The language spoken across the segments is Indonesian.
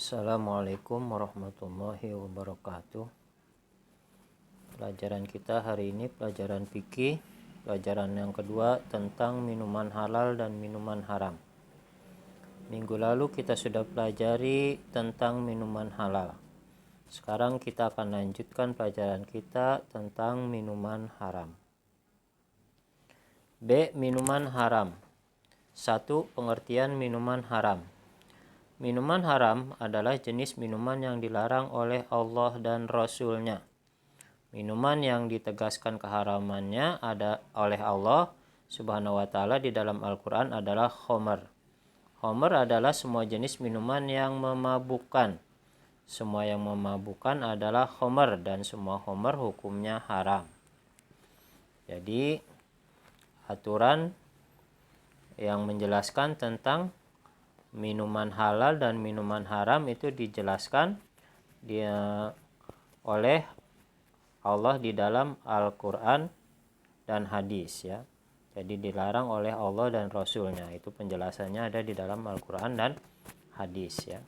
Assalamualaikum warahmatullahi wabarakatuh. Pelajaran kita hari ini pelajaran fikih, pelajaran yang kedua tentang minuman halal dan minuman haram. Minggu lalu kita sudah pelajari tentang minuman halal. Sekarang kita akan lanjutkan pelajaran kita tentang minuman haram. B. Minuman haram. 1. Pengertian minuman haram. Minuman haram adalah jenis minuman yang dilarang oleh Allah dan Rasul-Nya. Minuman yang ditegaskan keharamannya ada oleh Allah Subhanahu wa taala di dalam Al-Qur'an adalah khamr. Khamr adalah semua jenis minuman yang memabukkan. Semua yang memabukkan adalah khamr dan semua khamr hukumnya haram. Jadi aturan yang menjelaskan tentang minuman halal dan minuman haram itu dijelaskan oleh Allah di dalam Al-Quran dan hadis ya. Jadi dilarang oleh Allah dan Rasulnya. Itu penjelasannya ada di dalam Al-Quran dan hadis ya.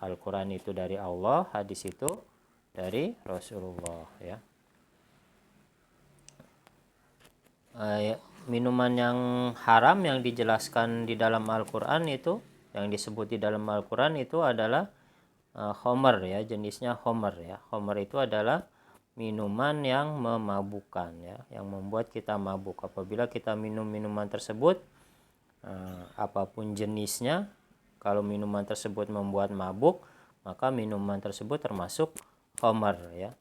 Al-Quran itu dari Allah, hadis itu dari Rasulullah ya. Minuman yang haram yang dijelaskan di dalam Al-Quran itu, yang disebut di dalam Al-Quran itu adalah khamr ya, jenisnya khamr ya. Khamr itu adalah minuman yang memabukkan ya, yang membuat kita mabuk. Apabila kita minum minuman tersebut, apapun jenisnya, kalau minuman tersebut membuat mabuk, maka minuman tersebut termasuk khamr ya.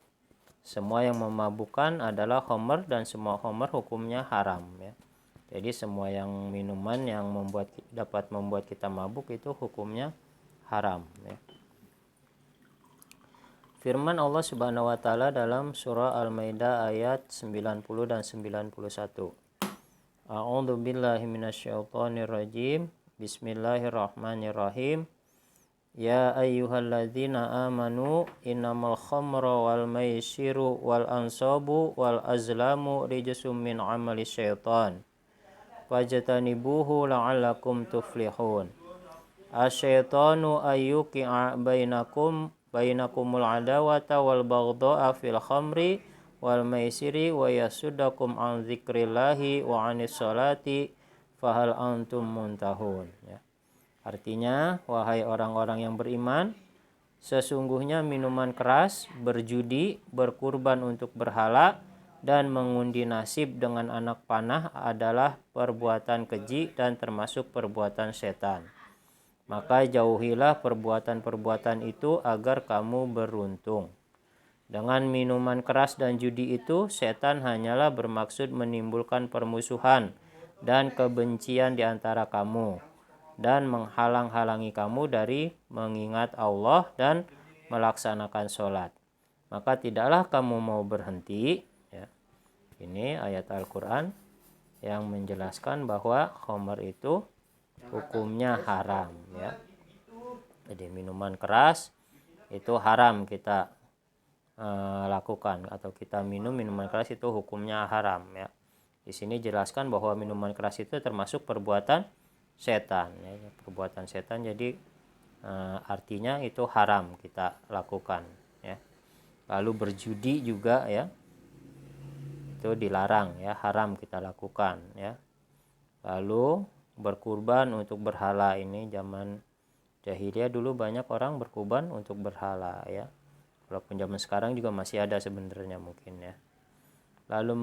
Semua yang memabukkan adalah khamr dan semua khamr hukumnya haram ya. Jadi semua yang minuman yang dapat membuat kita mabuk itu hukumnya haram ya. Firman Allah Subhanahu wa taala dalam surah Al-Maidah ayat 90 dan 91. A'udzu billahi minasyaitonir rajim. Bismillahirrahmanirrahim. Ya ayyuhalladzina amanu innamal khamra wal maisiru wal ansabu wal azlamu rijsum min amali syaitan fajtanibuhu la'allakum tuflihun. Asyaitanu ayyuqi'a bainakumul adawata wal baghdha'a fil khamri wal maisiri wa yasuddakum an dzikrillahi wa anis salati fahal antum muntahun ya. Artinya, wahai orang-orang yang beriman, sesungguhnya minuman keras, berjudi, berkurban untuk berhala, dan mengundi nasib dengan anak panah adalah perbuatan keji dan termasuk perbuatan setan. Maka jauhilah perbuatan-perbuatan itu agar kamu beruntung. Dengan minuman keras dan judi itu, setan hanyalah bermaksud menimbulkan permusuhan dan kebencian di antara kamu, dan menghalang-halangi kamu dari mengingat Allah dan melaksanakan sholat. Maka tidaklah kamu mau berhenti ya. Ini ayat Al-Quran yang menjelaskan bahwa khamr itu hukumnya haram ya. Jadi minuman keras itu haram kita lakukan, atau kita minum minuman keras itu hukumnya haram ya. Di sini jelaskan bahwa minuman keras itu termasuk perbuatan setan ya, perbuatan setan. Jadi artinya itu haram kita lakukan ya. Lalu berjudi juga ya, itu dilarang ya, haram kita lakukan ya. Lalu berkurban untuk berhala, ini zaman jahiliyah dulu banyak orang berkurban untuk berhala ya. Walaupun zaman sekarang juga masih ada sebenarnya mungkin ya. Lalu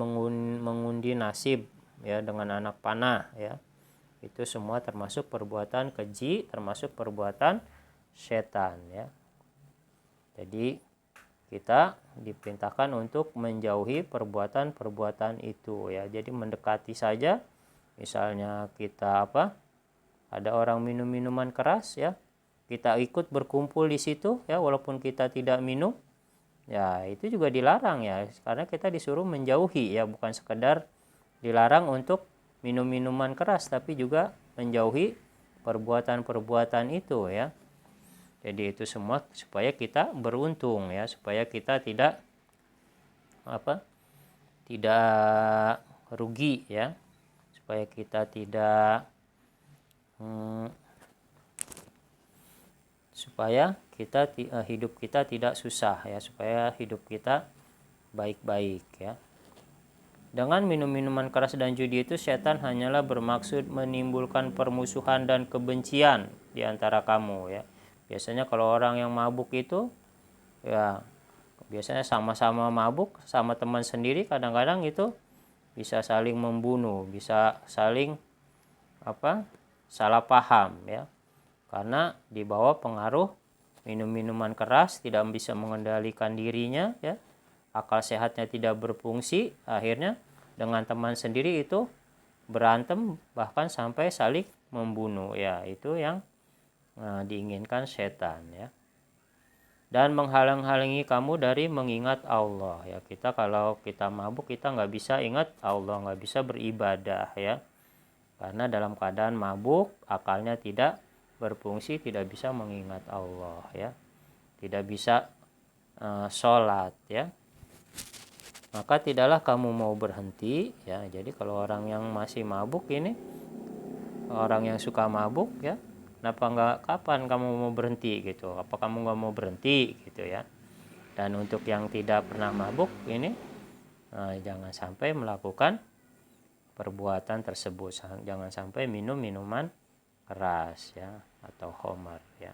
mengundi nasib ya dengan anak panah ya. Itu semua termasuk perbuatan keji, termasuk perbuatan setan ya. Jadi kita diperintahkan untuk menjauhi perbuatan-perbuatan itu ya. Jadi mendekati saja, misalnya kita ada orang minum minuman keras ya, kita ikut berkumpul di situ ya, walaupun kita tidak minum ya, itu juga dilarang ya, karena kita disuruh menjauhi ya, bukan sekedar dilarang untuk minum minuman keras, tapi juga menjauhi perbuatan-perbuatan itu ya. Jadi itu semua supaya kita beruntung ya, supaya kita tidak tidak rugi ya, supaya kita tidak supaya hidup kita tidak susah ya, supaya hidup kita baik-baik ya. Dengan minum minuman keras dan judi itu setan hanyalah bermaksud menimbulkan permusuhan dan kebencian di antara kamu ya. Biasanya kalau orang yang mabuk itu ya biasanya sama-sama mabuk sama teman sendiri, kadang-kadang itu bisa saling membunuh, bisa saling salah paham ya. Karena di bawah pengaruh minum-minuman keras tidak bisa mengendalikan dirinya ya. Akal sehatnya tidak berfungsi, akhirnya dengan teman sendiri itu berantem bahkan sampai saling membunuh ya. Itu yang diinginkan setan ya. Dan menghalang-halangi kamu dari mengingat Allah ya. Kita kalau kita mabuk kita nggak bisa ingat Allah, nggak bisa beribadah ya, karena dalam keadaan mabuk akalnya tidak berfungsi, tidak bisa mengingat Allah ya, tidak bisa sholat ya. Maka tidaklah kamu mau berhenti ya. Jadi kalau orang yang masih mabuk ini, orang yang suka mabuk ya, kapan kamu mau berhenti gitu, apa kamu nggak mau berhenti gitu ya. Dan untuk yang tidak pernah mabuk ini jangan sampai melakukan perbuatan tersebut, jangan sampai minum minuman keras ya atau khamar ya.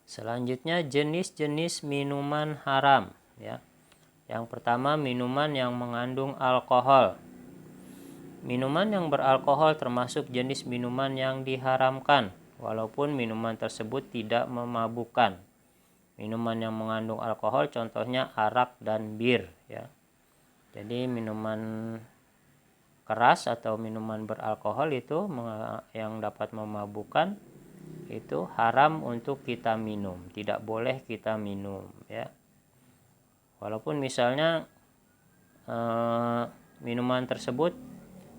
Selanjutnya jenis-jenis minuman haram ya. Yang pertama, minuman yang mengandung alkohol. Minuman yang beralkohol termasuk jenis minuman yang diharamkan, walaupun minuman tersebut tidak memabukkan. Minuman yang mengandung alkohol contohnya arak dan bir ya. Jadi minuman keras atau minuman beralkohol itu yang dapat memabukkan itu haram untuk kita minum, tidak boleh kita minum ya. Walaupun misalnya minuman tersebut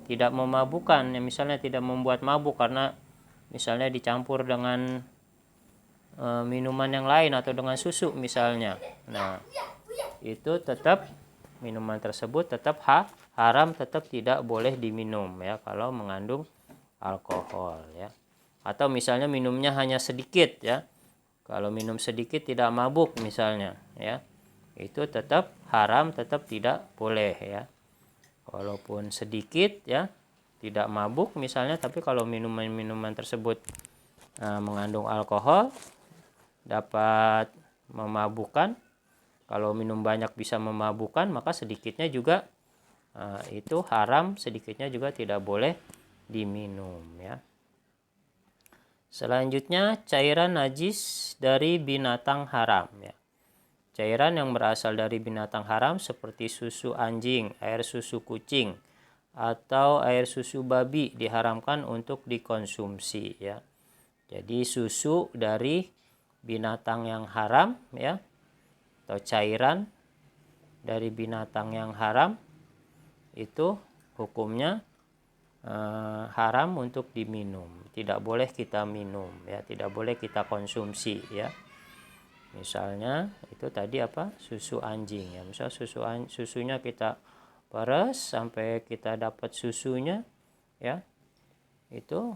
tidak memabukkan, ya misalnya tidak membuat mabuk karena misalnya dicampur dengan minuman yang lain atau dengan susu misalnya. Nah, itu tetap minuman tersebut tetap haram, tetap tidak boleh diminum ya kalau mengandung alkohol ya. Atau misalnya minumnya hanya sedikit ya. Kalau minum sedikit tidak mabuk misalnya ya, itu tetap haram, tetap tidak boleh ya. Walaupun sedikit ya, tidak mabuk misalnya, tapi kalau minuman-minuman tersebut mengandung alkohol dapat memabukkan. Kalau minum banyak bisa memabukkan, maka sedikitnya juga itu haram, sedikitnya juga tidak boleh diminum ya. Selanjutnya cairan najis dari binatang haram ya. Cairan yang berasal dari binatang haram seperti susu anjing, air susu kucing, atau air susu babi diharamkan untuk dikonsumsi ya. Jadi susu dari binatang yang haram ya, atau cairan dari binatang yang haram itu hukumnya haram untuk diminum, tidak boleh kita minum ya, tidak boleh kita konsumsi ya. Misalnya itu tadi susu anjing ya, misal susunya kita peres sampai kita dapat susunya ya, itu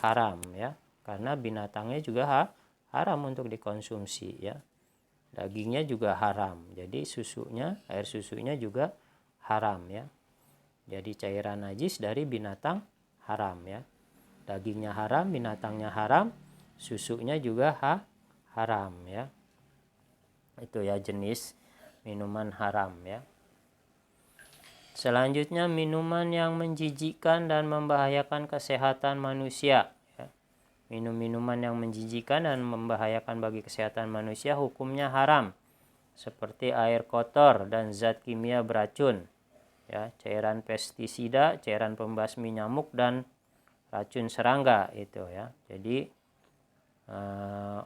haram ya, karena binatangnya juga haram untuk dikonsumsi ya. Dagingnya juga haram, jadi air susunya juga haram ya. Jadi cairan najis dari binatang haram ya. Dagingnya haram, binatangnya haram, susunya juga haram ya. Itu ya jenis minuman haram ya. Selanjutnya minuman yang menjijikkan dan membahayakan kesehatan manusia ya. Minum-minuman yang menjijikkan dan membahayakan bagi kesehatan manusia hukumnya haram, seperti air kotor dan zat kimia beracun ya, cairan pestisida, cairan pembasmi nyamuk, dan racun serangga itu ya. Jadi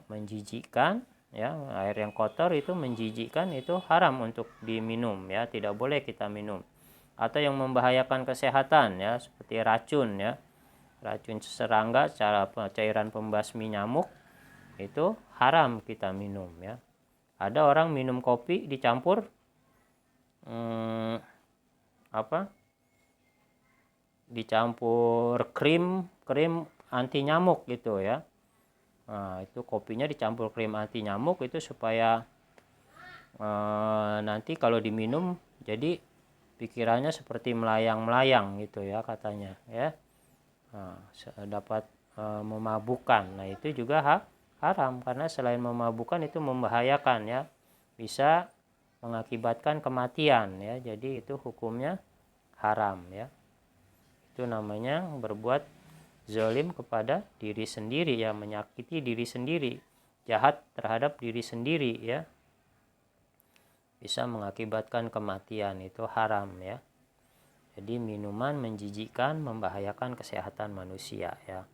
menjijikkan ya, air yang kotor itu menjijikkan, itu haram untuk diminum ya, tidak boleh kita minum. Atau yang membahayakan kesehatan ya, seperti racun ya, racun serangga, cairan pembasmi nyamuk, itu haram kita minum ya. Ada orang minum kopi dicampur dicampur krim anti nyamuk gitu ya. Nah, itu kopinya dicampur krim anti nyamuk itu supaya nanti kalau diminum jadi pikirannya seperti melayang-melayang gitu ya katanya ya. Nah, dapat memabukkan. Nah, itu juga haram karena selain memabukkan itu membahayakan ya. Bisa mengakibatkan kematian ya. Jadi itu hukumnya haram ya. Itu namanya berbuat zalim kepada diri sendiri ya, menyakiti diri sendiri, jahat terhadap diri sendiri ya. Bisa mengakibatkan kematian, itu haram ya. Jadi minuman menjijikkan, membahayakan kesehatan manusia ya.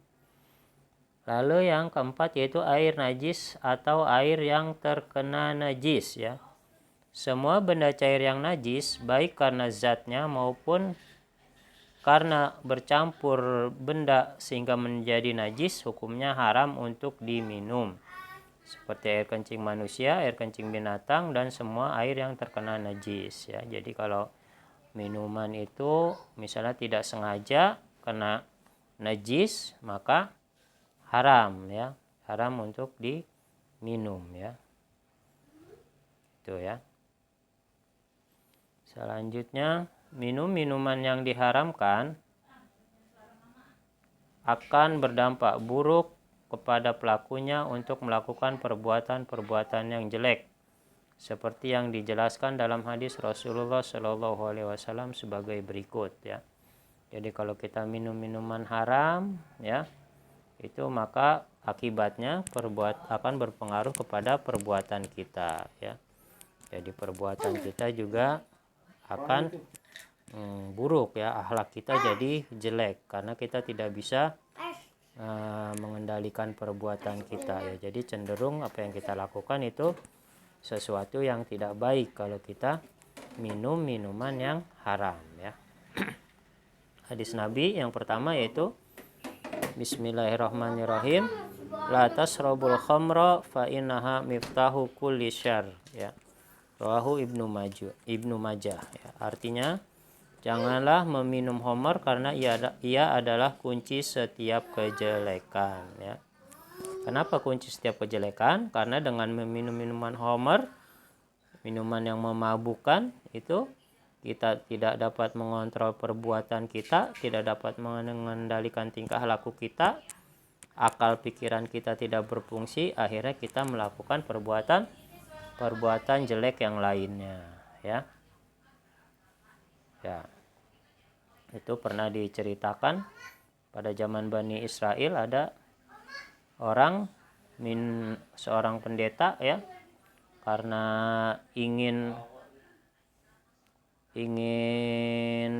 Lalu yang keempat yaitu air najis atau air yang terkena najis ya. Semua benda cair yang najis baik karena zatnya maupun karena bercampur benda sehingga menjadi najis, hukumnya haram untuk diminum. Seperti air kencing manusia, air kencing binatang, dan semua air yang terkena najis ya. Jadi kalau minuman itu misalnya tidak sengaja kena najis, maka haram ya, haram untuk diminum ya. Itu ya. Selanjutnya, minum minuman yang diharamkan akan berdampak buruk kepada pelakunya untuk melakukan perbuatan-perbuatan yang jelek, seperti yang dijelaskan dalam hadis Rasulullah Shallallahu Alaihi Wasallam sebagai berikut ya. Jadi kalau kita minum minuman haram ya, itu maka akibatnya akan berpengaruh kepada perbuatan kita ya. Jadi perbuatan kita juga akan buruk ya, akhlak kita jadi jelek karena kita tidak bisa mengendalikan perbuatan kita ya. Jadi cenderung apa yang kita lakukan itu sesuatu yang tidak baik kalau kita minum minuman yang haram ya. Hadis Nabi yang pertama yaitu Bismillahirrahmanirrahim, la tasrabul khamra fa innaha miftahu kulli syarr ya. Rawahu Ibnu Majah ya. Artinya janganlah meminum homer karena ia adalah kunci setiap kejelekan ya. Kenapa kunci setiap kejelekan? Karena dengan meminum minuman homer, minuman yang memabukkan, itu kita tidak dapat mengontrol perbuatan kita, tidak dapat mengendalikan tingkah laku kita, akal pikiran kita tidak berfungsi, akhirnya kita melakukan perbuatan jelek yang lainnya ya. Ya. Itu pernah diceritakan pada zaman Bani Israel ada seorang pendeta ya, karena ingin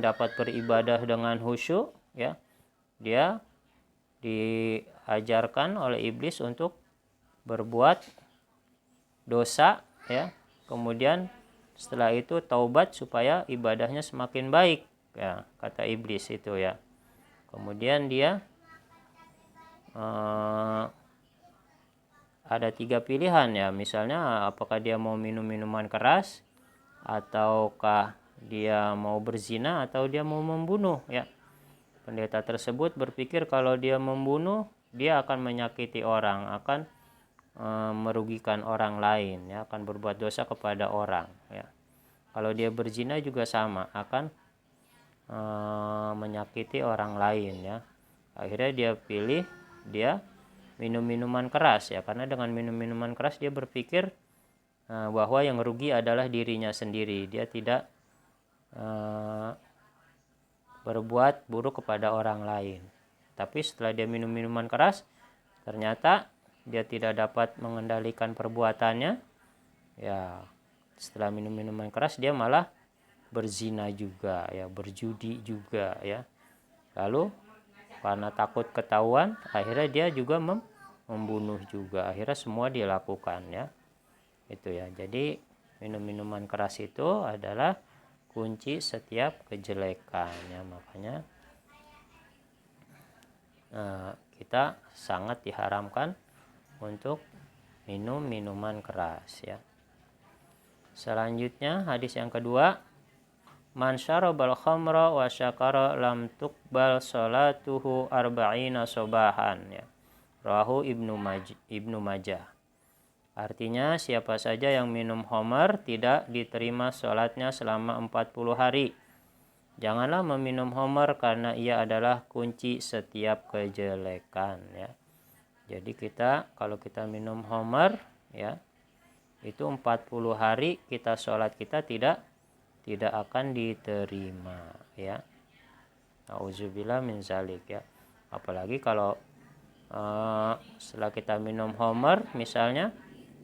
dapat beribadah dengan khusyuk ya, dia diajarkan oleh iblis untuk berbuat dosa ya, kemudian setelah itu taubat supaya ibadahnya semakin baik ya, kata iblis itu ya. Kemudian dia ada 3 pilihan ya, misalnya apakah dia mau minum minuman keras, ataukah dia mau berzina, atau dia mau membunuh ya. Pendeta tersebut berpikir kalau dia membunuh dia akan menyakiti orang, akan merugikan orang lain ya, akan berbuat dosa kepada orang ya. Kalau dia berzina juga sama, akan menyakiti orang lain ya. Akhirnya dia pilih dia minum minuman keras ya, karena dengan minum minuman keras dia berpikir bahwa yang rugi adalah dirinya sendiri, dia tidak berbuat buruk kepada orang lain. Tapi setelah dia minum minuman keras, ternyata dia tidak dapat mengendalikan perbuatannya ya. Setelah minum minuman keras dia malah berzina juga ya, berjudi juga ya. Lalu karena takut ketahuan, akhirnya dia juga membunuh juga. Akhirnya semua dia lakukan ya. Itu ya. Jadi minum minuman keras itu adalah kunci setiap kejelekan ya. Makanya kita sangat diharamkan untuk minum minuman keras ya. Selanjutnya hadis yang kedua, man syarabal khamra wa syakara lam tuqbal salatuhu arba'ina sobahan ya. Rawahu Ibnu Majah. Artinya siapa saja yang minum khamar tidak diterima sholatnya selama 40 hari. Janganlah meminum khamar karena ia adalah kunci setiap kejelekan ya. Jadi kalau kita minum khamar ya, itu 40 hari kita sholat kita tidak akan diterima ya. Auzubillah min zalik ya. Apalagi kalau setelah kita minum khamar misalnya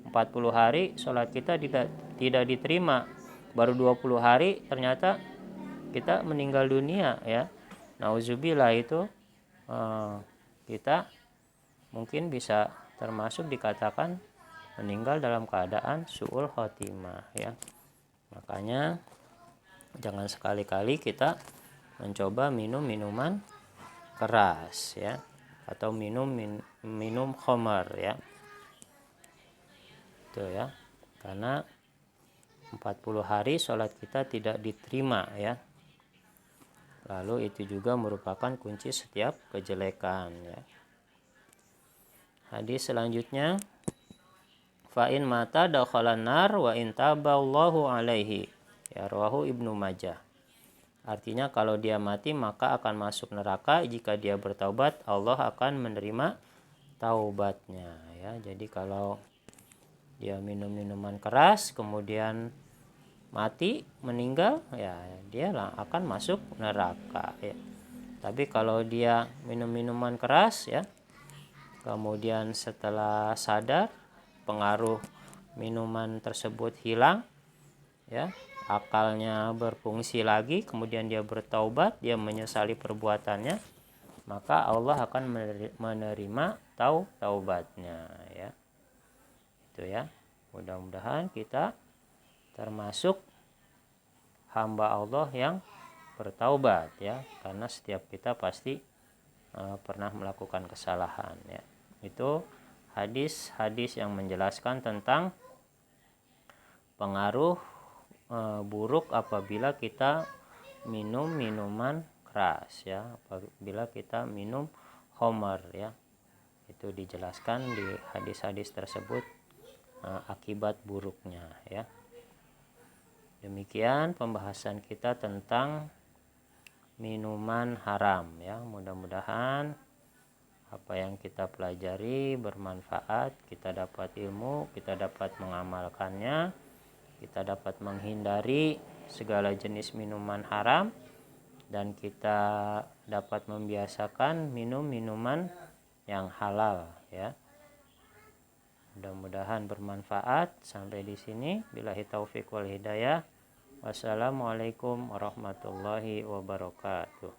40 hari sholat kita tidak diterima, baru 20 hari ternyata kita meninggal dunia ya. Nauzubillah, itu kita mungkin bisa termasuk dikatakan meninggal dalam keadaan su'ul khotimah ya. Makanya jangan sekali-kali kita mencoba minum minuman keras ya, atau minum khamar ya. Itu ya. Karena 40 hari sholat kita tidak diterima ya. Lalu itu juga merupakan kunci setiap kejelekan ya. Hadis selanjutnya, fa in mata dakhalan nar wa in taballahu alaihi. Ya, rawahu Ibnu Majah. Artinya kalau dia mati maka akan masuk neraka, jika dia bertaubat Allah akan menerima taubatnya ya. Jadi kalau dia minum minuman keras kemudian mati meninggal ya, dia akan masuk neraka ya. Tapi kalau dia minum minuman keras ya, kemudian setelah sadar pengaruh minuman tersebut hilang ya, akalnya berfungsi lagi, kemudian dia bertaubat, dia menyesali perbuatannya, maka Allah akan menerima taubatnya ya. Itu ya. Mudah-mudahan kita termasuk hamba Allah yang bertaubat ya, karena setiap kita pasti pernah melakukan kesalahan ya. Itu hadis-hadis yang menjelaskan tentang pengaruh buruk apabila kita minum minuman keras ya, apabila kita minum khamar ya. Itu dijelaskan di hadis-hadis tersebut akibat buruknya ya. Demikian pembahasan kita tentang minuman haram ya. Mudah-mudahan apa yang kita pelajari bermanfaat, kita dapat ilmu, kita dapat mengamalkannya, kita dapat menghindari segala jenis minuman haram, dan kita dapat membiasakan minum minuman yang halal ya. Mudah-mudahan bermanfaat. Sampai di sini. Billahi taufik wal hidayah. Wassalamualaikum warahmatullahi wabarakatuh.